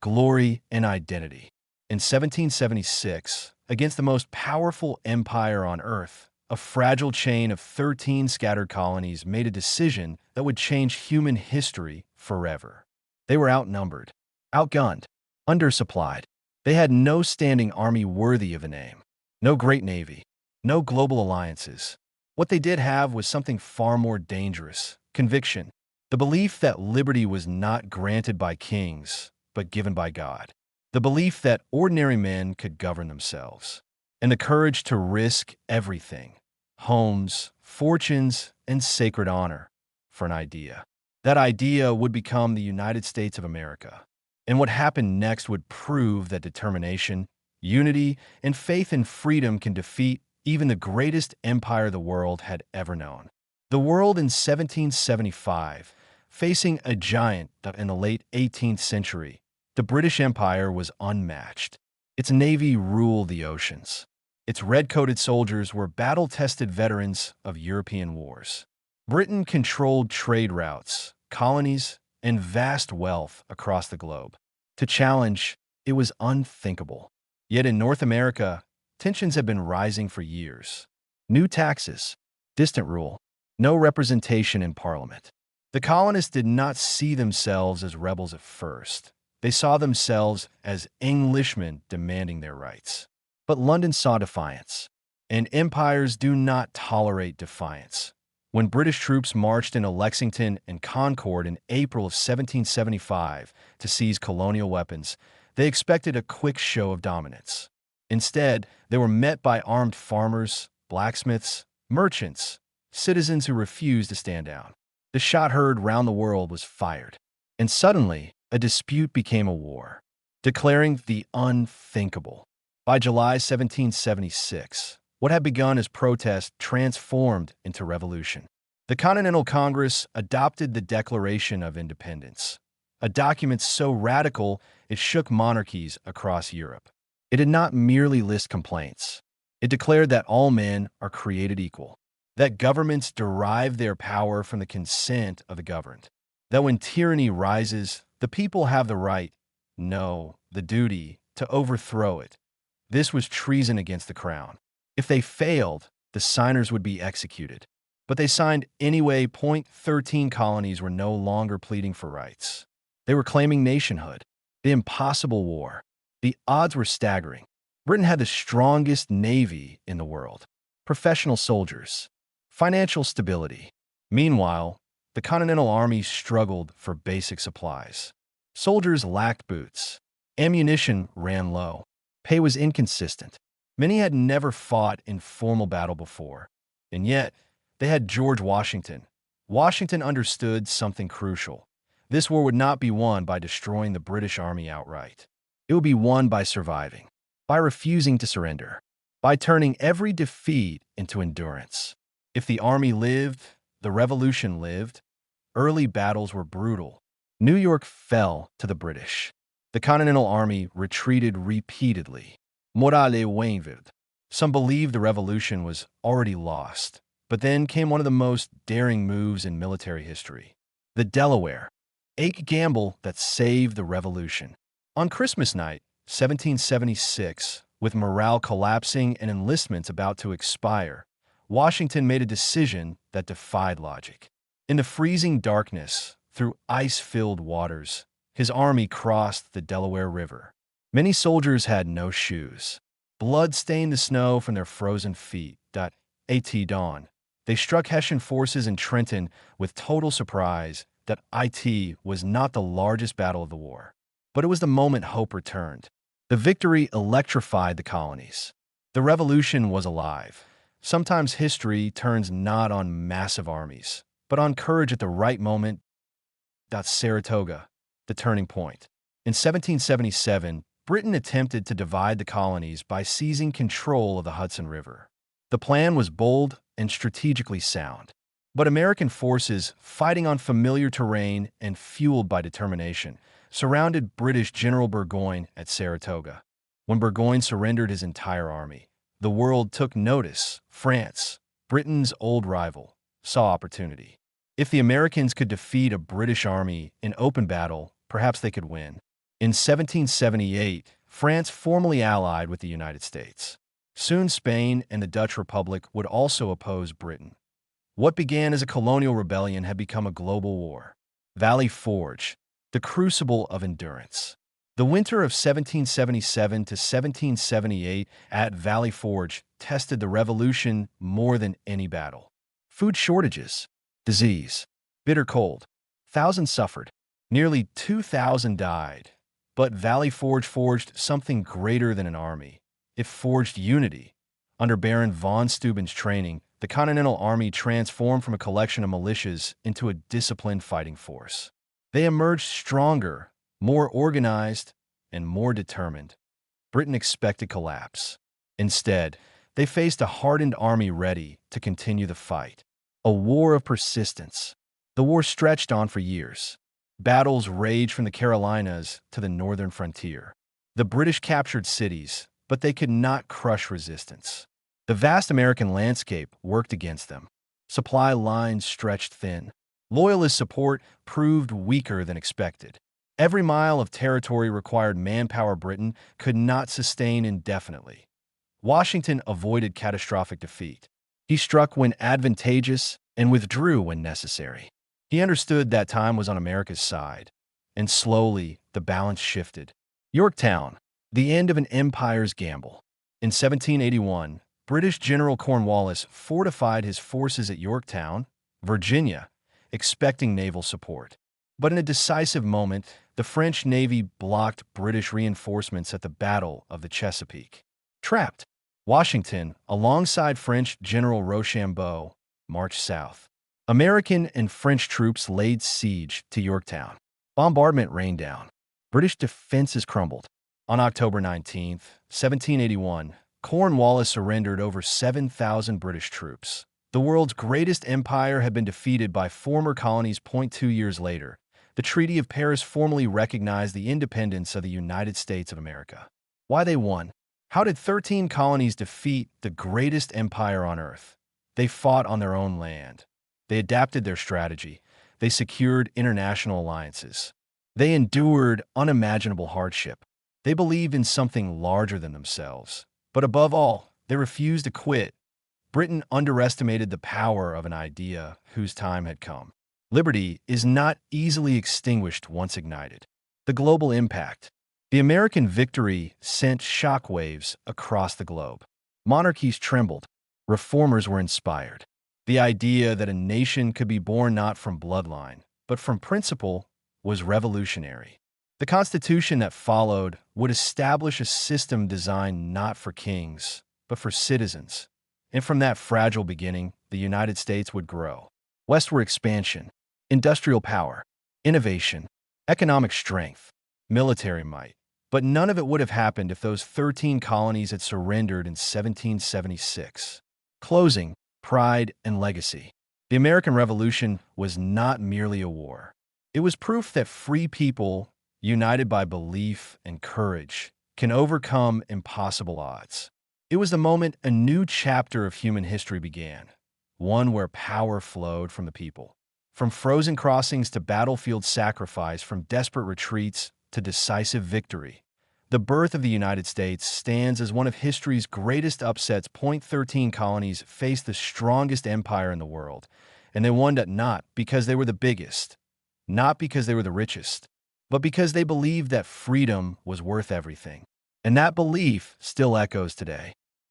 glory, and identity. In 1776, against the most powerful empire on Earth, a fragile chain of 13 scattered colonies made a decision that would change human history forever. They were outnumbered, outgunned, undersupplied. They had no standing army worthy of a name, no great navy, no global alliances. What they did have was something far more dangerous: conviction, the belief that liberty was not granted by kings, but given by God, the belief that ordinary men could govern themselves, and the courage to risk everything: homes, fortunes, and sacred honor for an idea. That idea would become the United States of America. And what happened next would prove that determination, unity, and faith in freedom can defeat even the greatest empire the world had ever known. The world in 1775, facing a giant in the late 18th century, the British Empire was unmatched. Its navy ruled the oceans. Its red-coated soldiers were battle-tested veterans of European wars. Britain controlled trade routes, colonies, and vast wealth across the globe. To challenge, it was unthinkable. Yet in North America, tensions had been rising for years. New taxes, distant rule, no representation in Parliament. The colonists did not see themselves as rebels at first. They saw themselves as Englishmen demanding their rights. But London saw defiance, and empires do not tolerate defiance. When British troops marched into Lexington and Concord in April of 1775 to seize colonial weapons, they expected a quick show of dominance. Instead, they were met by armed farmers, blacksmiths, merchants, citizens who refused to stand down. The shot heard round the world was fired, and suddenly a dispute became a war, declaring the unthinkable. By July 1776, what had begun as protest transformed into revolution. The Continental Congress adopted the Declaration of Independence, a document so radical it shook monarchies across Europe. It did not merely list complaints. It declared that all men are created equal, that governments derive their power from the consent of the governed, that when tyranny rises, the people have the right, no, the duty, to overthrow it. This was treason against the crown. If they failed, the signers would be executed. But they signed anyway. 13 colonies were no longer pleading for rights. They were claiming nationhood. The impossible war. The odds were staggering. Britain had the strongest navy in the world, professional soldiers, financial stability. Meanwhile, the Continental Army struggled for basic supplies. Soldiers lacked boots. Ammunition ran low. Pay was inconsistent. Many had never fought in formal battle before, and yet they had George Washington. Washington understood something crucial. This war would not be won by destroying the British Army outright. It would be won by surviving, by refusing to surrender, by turning every defeat into endurance. If the army lived, the revolution lived. Early battles were brutal. New York fell to the British. The Continental Army retreated repeatedly. Morale wavered. Some believed the revolution was already lost. But then came one of the most daring moves in military history. The Delaware, a gamble that saved the revolution. On Christmas night, 1776, with morale collapsing and enlistments about to expire, Washington made a decision that defied logic. In the freezing darkness, through ice-filled waters, his army crossed the Delaware River. Many soldiers had no shoes. Blood stained the snow from their frozen feet. At dawn, they struck Hessian forces in Trenton with total surprise that it was not the largest battle of the war. But it was the moment hope returned. The victory electrified the colonies. The revolution was alive. Sometimes history turns not on massive armies, but on courage at the right moment. Saratoga, the turning point. In 1777, Britain attempted to divide the colonies by seizing control of the Hudson River. The plan was bold and strategically sound. But American forces, fighting on familiar terrain and fueled by determination, surrounded British General Burgoyne at Saratoga. When Burgoyne surrendered his entire army, the world took notice. France, Britain's old rival, saw opportunity. If the Americans could defeat a British army in open battle, perhaps they could win. In 1778, France formally allied with the United States. Soon Spain and the Dutch Republic would also oppose Britain. What began as a colonial rebellion had become a global war. Valley Forge, the crucible of endurance. The winter of 1777 to 1778 at Valley Forge tested the revolution more than any battle. Food shortages, disease, bitter cold. Thousands suffered. Nearly 2,000 died. But Valley Forge forged something greater than an army. It forged unity. Under Baron von Steuben's training, the Continental Army transformed from a collection of militias into a disciplined fighting force. They emerged stronger, more organized, and more determined. Britain expected collapse. Instead, they faced a hardened army ready to continue the fight. A war of persistence. The war stretched on for years. Battles raged from the Carolinas to the northern frontier. The British captured cities, but they could not crush resistance. The vast American landscape worked against them. Supply lines stretched thin. Loyalist support proved weaker than expected. Every mile of territory required manpower Britain could not sustain indefinitely. Washington avoided catastrophic defeat. He struck when advantageous and withdrew when necessary. He understood that time was on America's side, and slowly the balance shifted. Yorktown, the end of an empire's gamble. In 1781, British General Cornwallis fortified his forces at Yorktown, Virginia, expecting naval support. But in a decisive moment, the French Navy blocked British reinforcements at the Battle of the Chesapeake. Trapped, Washington, alongside French General Rochambeau, marched south. American and French troops laid siege to Yorktown. Bombardment rained down. British defenses crumbled. On October 19, 1781, Cornwallis surrendered over 7,000 British troops. The world's greatest empire had been defeated by former colonies. 2 years later, the Treaty of Paris formally recognized the independence of the United States of America. Why they won? How did 13 colonies defeat the greatest empire on earth? They fought on their own land. They adapted their strategy. They secured international alliances. They endured unimaginable hardship. They believed in something larger than themselves. But above all, they refused to quit. Britain underestimated the power of an idea whose time had come. Liberty is not easily extinguished once ignited. The global impact. The American victory sent shockwaves across the globe. Monarchies trembled. Reformers were inspired. The idea that a nation could be born not from bloodline, but from principle, was revolutionary. The Constitution that followed would establish a system designed not for kings, but for citizens. And from that fragile beginning, the United States would grow. Westward expansion, industrial power, innovation, economic strength, military might. But none of it would have happened if those 13 colonies had surrendered in 1776. Closing, pride, and legacy. The American Revolution was not merely a war. It was proof that free people, united by belief and courage, can overcome impossible odds. It was the moment a new chapter of human history began, one where power flowed from the people. From frozen crossings to battlefield sacrifice, from desperate retreats to decisive victory. The birth of the United States stands as one of history's greatest upsets. 13 colonies faced the strongest empire in the world, and they won it not because they were the biggest, not because they were the richest, but because they believed that freedom was worth everything. And that belief still echoes today.